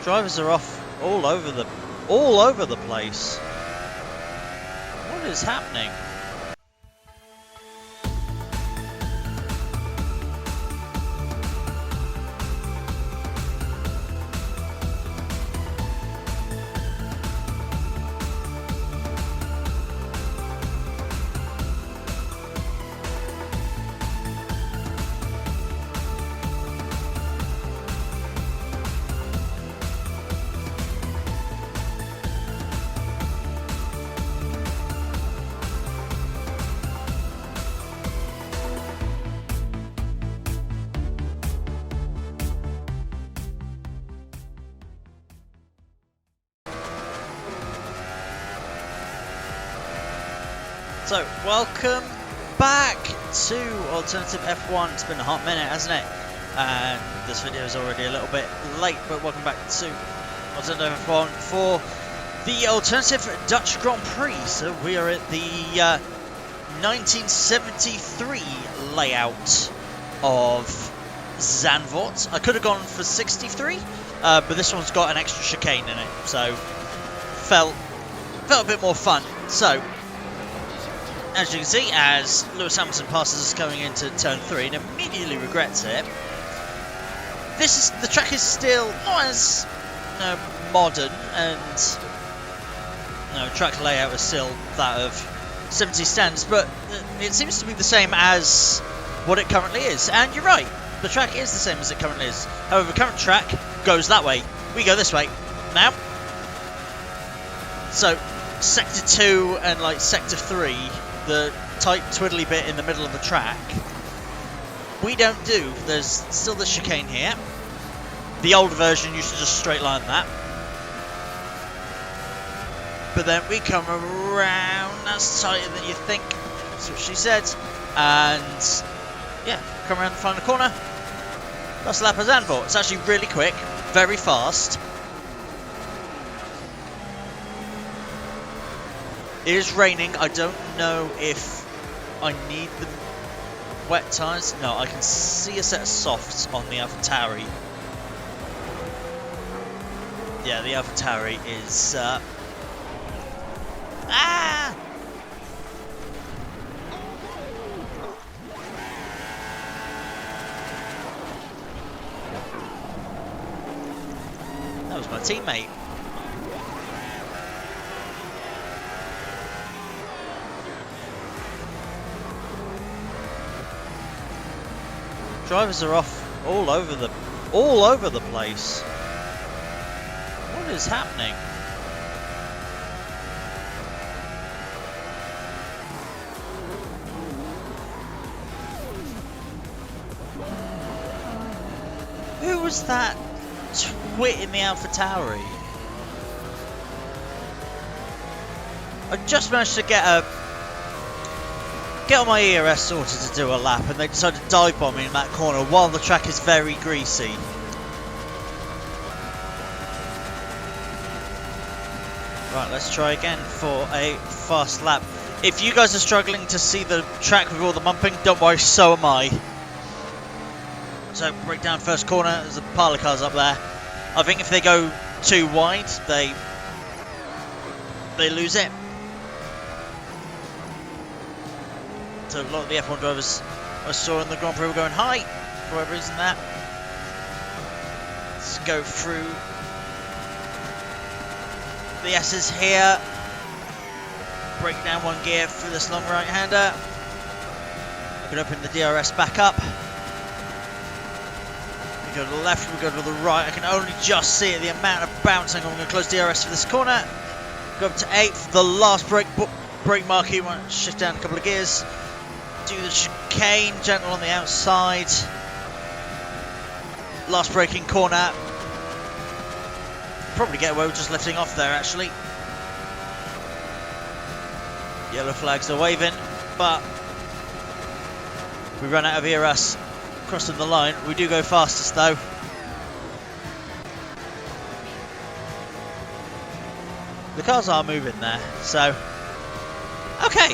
Drivers are off all over the place. What is happening? So, welcome back to Alternative F1. It's been a hot minute, hasn't it? And this video is already a little bit late, but welcome back to Alternative F1 for the Alternative Dutch Grand Prix. So, we are at the 1973 layout of Zandvoort. I could have gone for 63, but this one's got an extra chicane in it, so felt a bit more fun. So, as you can see, as Lewis Hamilton passes us going into turn 3 and immediately regrets it, the track is still not as modern, and track layout is still that of 70 standards, but it seems to be the same as what it currently is. And you're right, the track is the same as it currently is. However, the current track goes that way. We go this way now. So, Sector 2 and like Sector 3, the tight twiddly bit in the middle of the track, we don't do. There's still the chicane here. The old version used to just straight line that, but then we come around. That's tighter than you think, that's what she said. And yeah, come around the final corner. That's lap of Zandvoort. It's actually really quick, very fast. It is raining. I don't know if I need the wet tyres. No, I can see a set of softs on the AlphaTauri. Yeah, the AlphaTauri is... That was my teammate. Drivers are off all over the place. What is happening? Who was that twit in the AlphaTauri? I just managed to get on my ERS sorted to do a lap, and they decided to dive bomb me in that corner while the track is very greasy. Right, let's try again for a fast lap. If you guys are struggling to see the track with all the bumping, don't worry, so am I. So, break down first corner, there's a pile of cars up there. I think if they go too wide, they lose it. So a lot of the F1 drivers I saw in the Grand Prix were going high, for whatever reason that. Let's go through the S's here. Break down one gear for this long right-hander. I can open the DRS back up. We go to the left, we go to the right. I can only just see it, the amount of bouncing. I'm going to close DRS for this corner. Go up to 8th, the last brake marker. You want to shift down a couple of gears. Do the chicane, gentle on the outside. Last braking corner. Probably get away with just lifting off there, actually. Yellow flags are waving, but we run out of ERS crossing the line. We do go fastest though. The cars are moving there, so okay.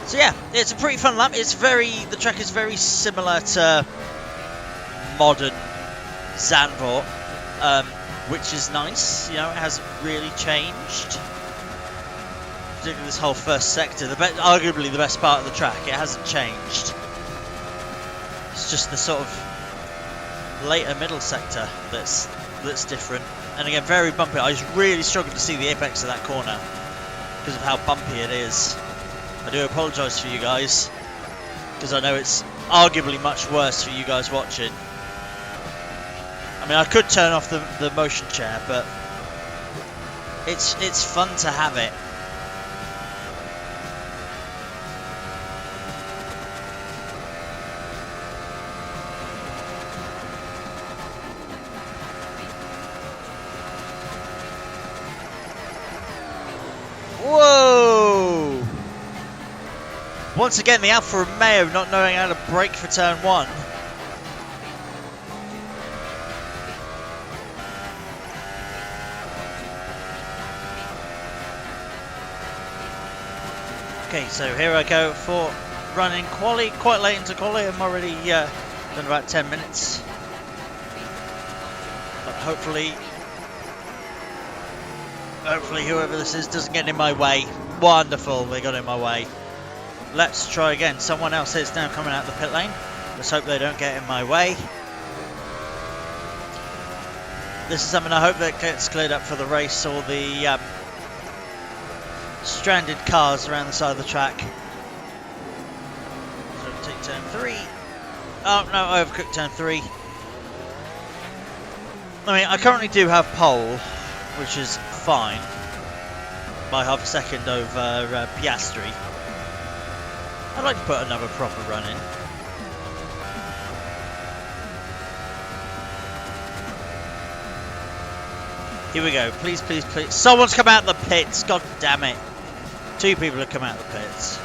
So yeah, it's a pretty fun lap. The track is very similar to modern Zandvoort, which is nice. You know, it hasn't really changed. Particularly this whole first sector, arguably the best part of the track, it hasn't changed. It's just the sort of later middle sector that's different. And again, very bumpy. I was really struggling to see the apex of that corner because of how bumpy it is. I do apologise for you guys, because I know it's arguably much worse for you guys watching. I mean, I could turn off the motion chair, but it's fun to have it. Whoa! Once again, the Alfa Romeo not knowing how to brake for turn 1. Okay, so here I go for running quali, quite late into quali. I'm already done about 10 minutes. But hopefully whoever this is doesn't get in my way. Wonderful, they got in my way. Let's try again. Someone else is now coming out the pit lane. Let's hope they don't get in my way. This is something I hope that gets cleared up for the race, or the stranded cars around the side of the track. So take turn 3. Oh no, I overcooked turn 3. I mean, I currently do have pole, which is fine, by half a second over Piastri. I'd like to put another proper run in. Here we go. Please, please, please. Someone's come out of the pits. God damn it. 2 people have come out of the pits.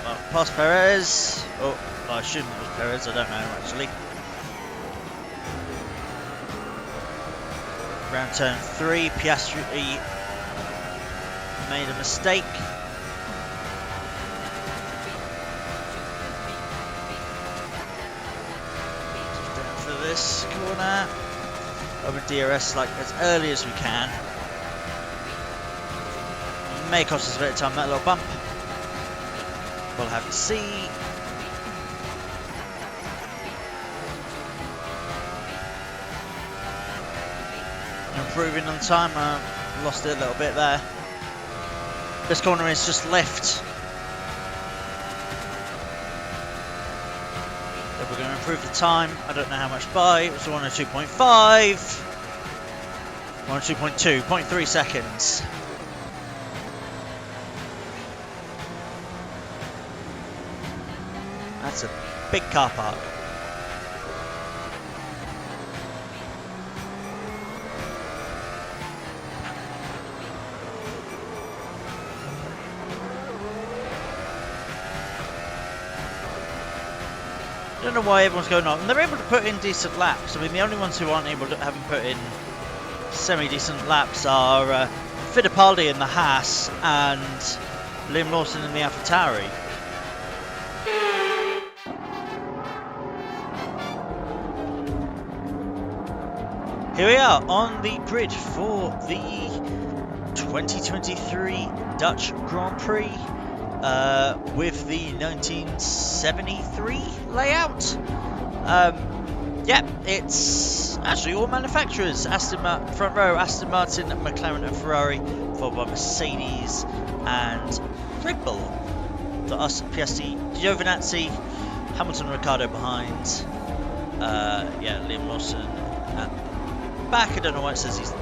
Well, past Perez. Oh, I assume it was Perez. I don't know, actually. Round turn 3. Piastri made a mistake. This corner over DRS like as early as we can. May cost us a bit of time, that little bump. We'll have to see. Improving on time. Lost it a little bit there. This corner is just left. We're going to improve the time. I don't know how much by. It was 102.5. 102.2. 0.3 seconds. That's a big car park. I don't know why everyone's going on. And they're able to put in decent laps. I mean, the only ones who aren't able to haven't put in semi-decent laps are Fittipaldi in the Haas and Liam Lawson in the AlphaTauri. Here we are on the grid for the 2023 Dutch Grand Prix. With the 1973 layout. Yeah, it's actually all manufacturers. Front row, Aston Martin, McLaren and Ferrari, followed by Mercedes and Red Bull. For us, Piastri, Giovinazzi, Hamilton, Ricciardo behind. Yeah, Liam Lawson at the back. I don't know why it says he's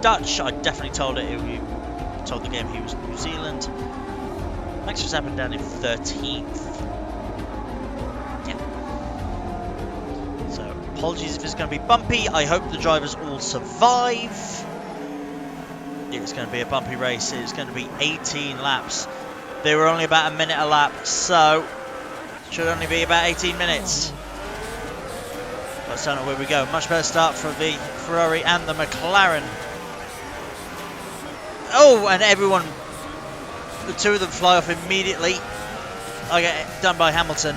Dutch. I definitely told the game he was New Zealand. Max Verstappen down in 13th. Yeah. So, apologies if it's going to be bumpy. I hope the drivers all survive. It's going to be a bumpy race. It's going to be 18 laps. They were only about a minute a lap, so should only be about 18 minutes. Let's turn it where we go. Much better start for the Ferrari and the McLaren. Oh, and everyone The two of them fly off immediately. I get done by Hamilton.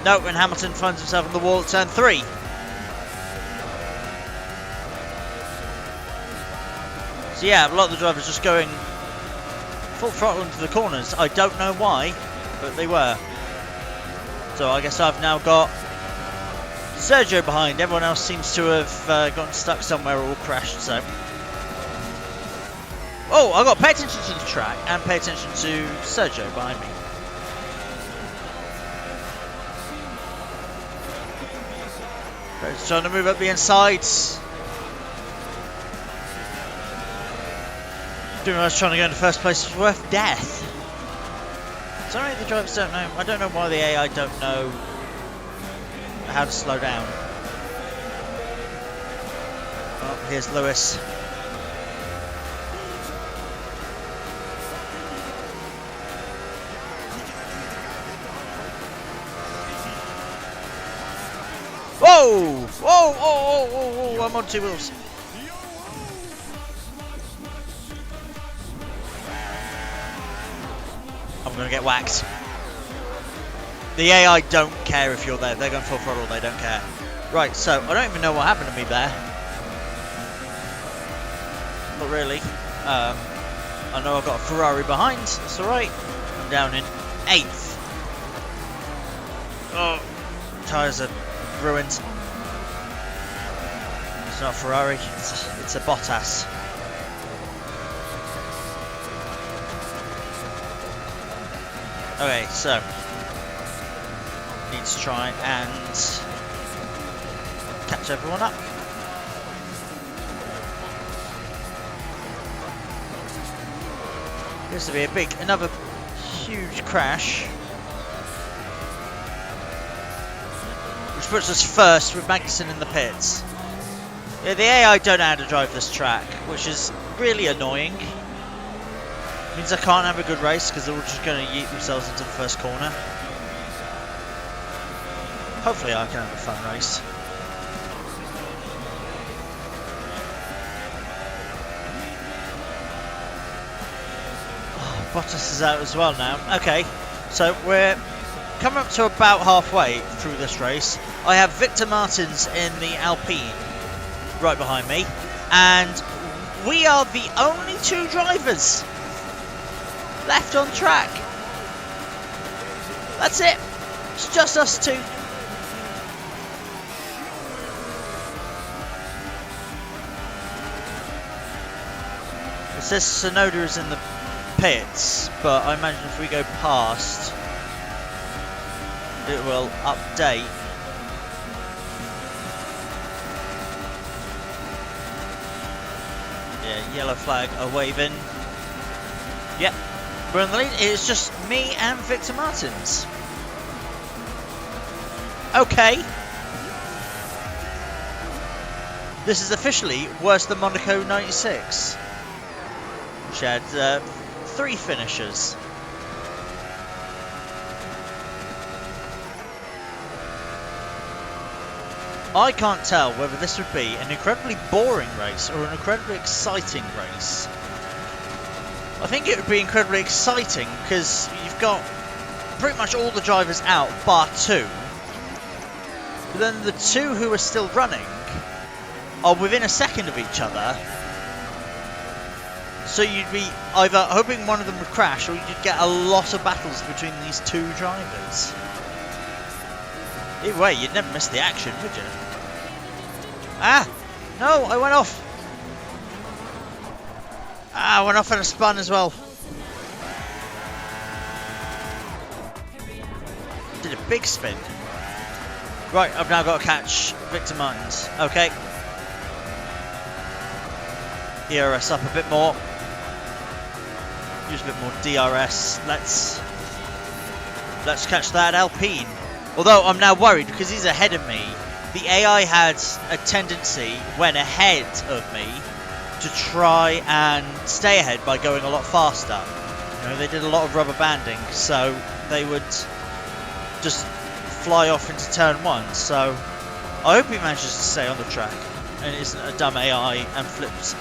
No, and Hamilton finds himself on the wall at turn 3. So yeah, a lot of the drivers just going full throttle into the corners. I don't know why, but they were. So I guess I've now got Sergio behind. Everyone else seems to have gotten stuck somewhere or all crashed, so. Oh, I've got to pay attention to the track and pay attention to Sergio behind me. He's trying to move up the inside. Doing what I was trying to go into first place was worth death. Sorry, the drivers don't know. I don't know why the AI don't know how to slow down. Oh, here's Lewis. Whoa! Whoa! Whoa! Whoa! Whoa! Whoa! I'm on 2 wheels. I'm gonna get whacked. The AI don't care if you're there. They're going full throttle. They don't care. Right. So I don't even know what happened to me there. Not really. I know I've got a Ferrari behind. That's all right. I'm down in 8th. Oh, tyres are ruined. It's not a Ferrari. It's a Bottas. Okay, so need to try and catch everyone up. Appears to be another huge crash, which puts us first with Magnussen in the pits. Yeah, the AI don't know how to drive this track, which is really annoying. Means I can't have a good race because they're all just going to yeet themselves into the first corner. Hopefully I can have a fun race. Oh, Bottas is out as well now. Okay, so we're coming up to about halfway through this race. I have Victor Martins in the Alpine right behind me, and we are the only 2 drivers left on track. That's it. It's just us 2. It says Sonoda is in the pits, but I imagine if we go past, it will update. Yeah, yellow flag are waving. Yep. We're in the lead. It's just me and Victor Martins. Okay. This is officially worse than Monaco 96, which had 3 finishers. I can't tell whether this would be an incredibly boring race or an incredibly exciting race. I think it would be incredibly exciting because you've got pretty much all the drivers out bar 2. But then the 2 who are still running are within a second of each other. So you'd be either hoping one of them would crash or you'd get a lot of battles between these 2 drivers. Either way, you'd never miss the action, would you? Ah! No, I went off! Ah, I went off in a spun as well. Did a big spin. Right, I've now got to catch Victor Martins. Okay. ERS up a bit more. Use a bit more DRS. Let's catch that Alpine. Although I'm now worried because he's ahead of me. The AI had a tendency, when ahead of me, to try and stay ahead by going a lot faster. You know, they did a lot of rubber banding, so they would just fly off into turn 1. So I hope he manages to stay on the track and isn't a dumb AI and flips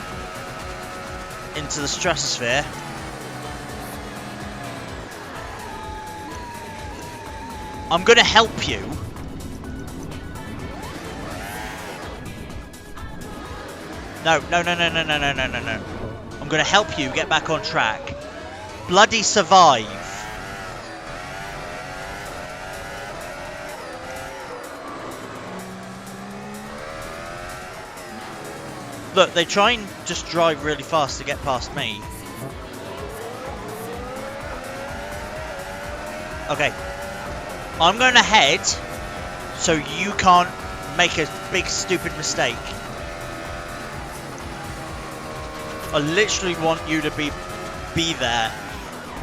into the stratosphere. I'm gonna help you. No. I'm gonna help you get back on track. Bloody survive. Look, they try and just drive really fast to get past me. Okay. I'm going ahead so you can't make a big stupid mistake. I literally want you to be there.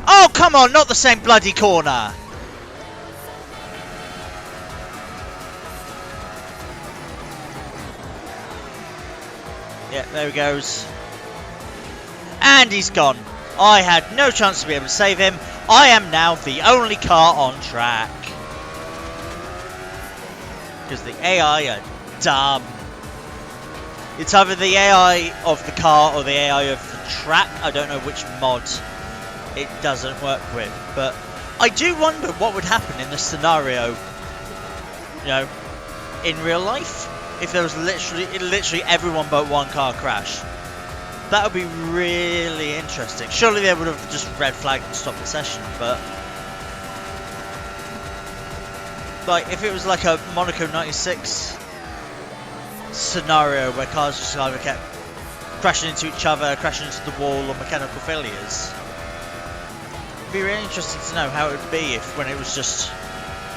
Oh, come on, not the same bloody corner. Yeah, there he goes. And he's gone. I had no chance to be able to save him. I am now the only car on track. Because the AI are dumb. It's either the AI of the car or the AI of the track. I don't know which mod it doesn't work with. But I do wonder what would happen in this scenario, you know, in real life. If there was literally everyone but one car crash. That would be really interesting. Surely they would have just red flagged and stopped the session, but like if it was like a Monaco 96 scenario where cars just either kept crashing into each other, crashing into the wall, or mechanical failures, it'd be really interesting to know how it would be if when it was just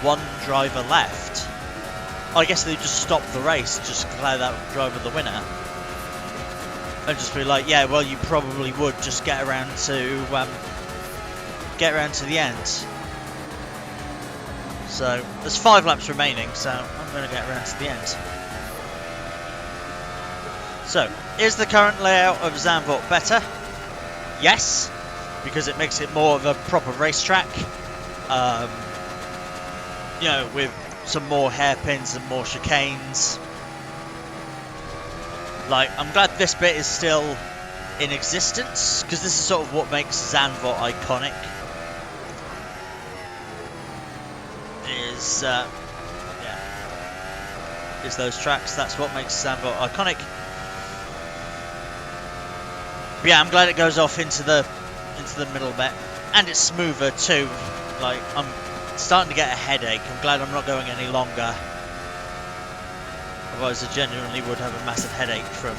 one driver left. I guess they'd just stop the race, just declare that driver the winner. And just be like, yeah, well, you probably would just get around to the end. So there's 5 laps remaining, so I'm going to get around to the end. So, is the current layout of Zandvoort better? Yes, because it makes it more of a proper racetrack. You know, with some more hairpins and more chicanes. Like, I'm glad this bit is still in existence, because this is sort of what makes Zandvoort iconic. Is those tracks. That's what makes Zandvoort iconic. But yeah, I'm glad it goes off into the middle bit, and it's smoother too. Like, I'm starting to get a headache. I'm glad I'm not going any longer. Otherwise, I genuinely would have a massive headache from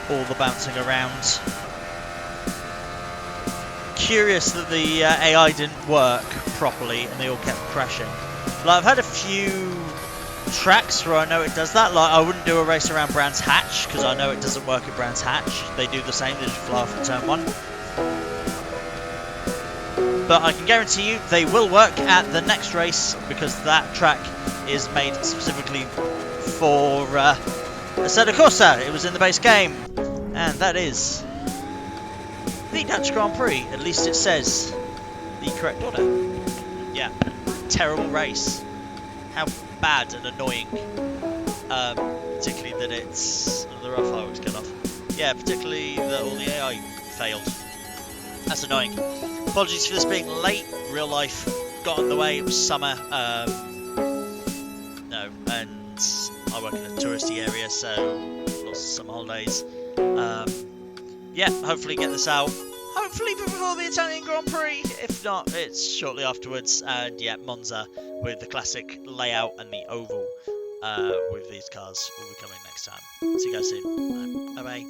all the bouncing around. Curious that the AI didn't work properly and they all kept crashing. Like, I've had a few tracks where I know it does that. Like, I wouldn't do a race around Brands Hatch because I know it doesn't work at Brands Hatch. They do the same, they just fly off at turn 1. But I can guarantee you they will work at the next race because that track is made specifically for Assetto Corsa. It was in the base game, and that is the Dutch Grand Prix. At least it says the correct order. Yeah, terrible race. How bad and annoying. Particularly that it's the rough fireworks cut off. Yeah, particularly that all the AI failed. That's annoying. Apologies for this being late. Real life got in the way. It was summer. No, and I work in a touristy area, so lots of summer holidays. Yeah, hopefully get this out. Hopefully before the Italian Grand Prix. If not, it's shortly afterwards. And yeah, Monza with the classic layout and the oval with these cars will be coming next time. See you guys soon. Bye bye.